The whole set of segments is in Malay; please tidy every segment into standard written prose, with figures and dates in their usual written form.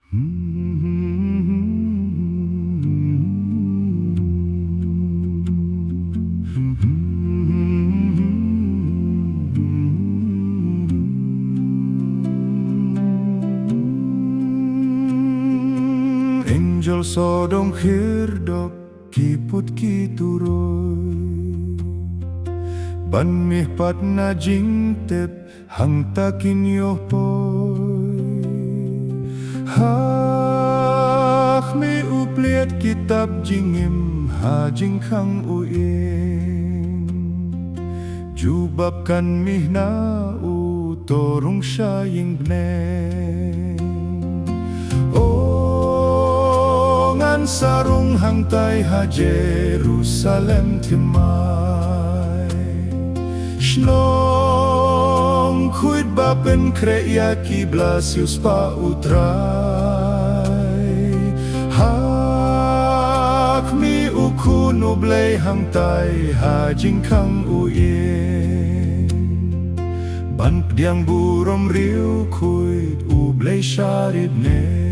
Angel sodong hirdok kiput kituroy ban mih pat na jingtep hang takin yoh poy hak mi upliat kitab jingim ha jing khang uing jubabkan mih na u torung syaying bneng sarung hangtai ha Jerusalem Thymmai Shnong kuit bapen kreya kiblasius pa utrai hak mi ukun ublay hangtai ha jingkang uyin ban diang burom riu kuit ublay syarid ne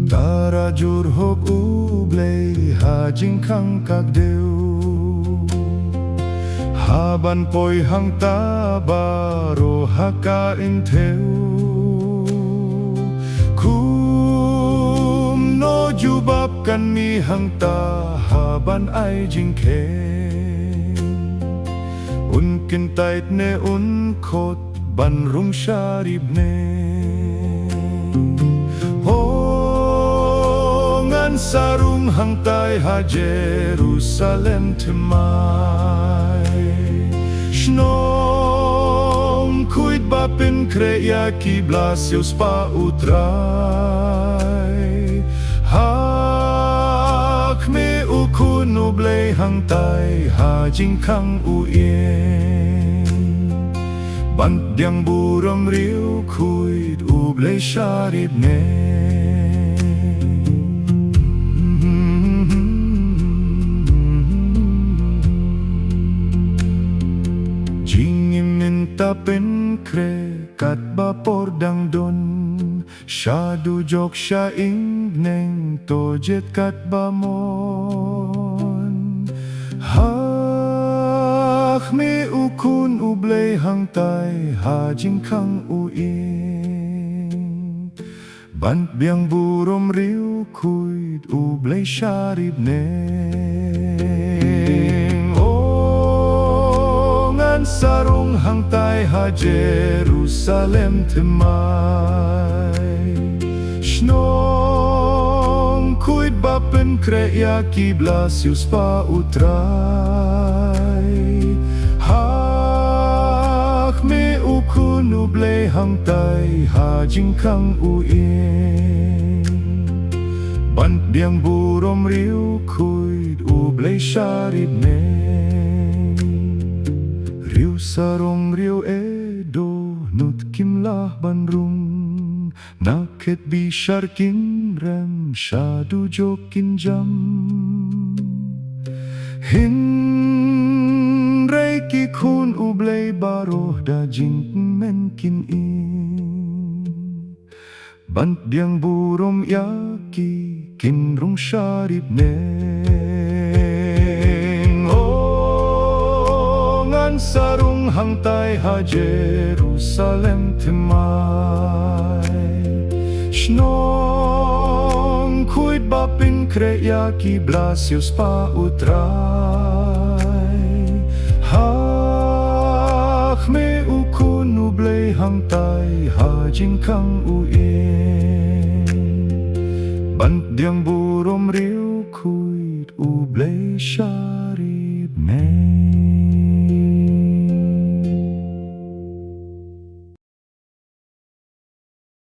Tarajur hok ublay ha jingkang kagdeu haban poi hang tabaro haka inteu kum no jubabkan mi hang ta haban ai jingkeng unkin tait ne unkot ban rung syarib ne sarung hangtai ha Jerusalem Thymmai Shnong kuit bapin kreya kiblasius pa utrai hak me ukun ublay hangtai ha jingkang uyin bant diang buram riu kuit ublay syarib ne Tapin kre kat bapor dang don Syadu jok sya ingneng tojet kat bamon Hak me ukun ublay hangtai ha jingkang uing bant biang burom riu kuit ublay syarib neng sarung hangtai ha Jerusalem Thymmai Shnong kuit bapen kreya kiblasius pa utrai hak me ukun ublay hangtai ha jingkang uing bant diang burom riu kuit ublay syarib ne Riu sarong riu edo nut kimlah bandrung naket bishar kin rem syadu jokin jam hin reiki kun ublay baroh da jing men kin in bant diang burom yaki kin rung syarib sarung hangtai ha Jerusalem Thymmai Shnong kuit bapin kreya kiblasius pa utrai hak me ukun ublay hangtai ha jingkang uing bant diang burom riu kuit ublay syarib ne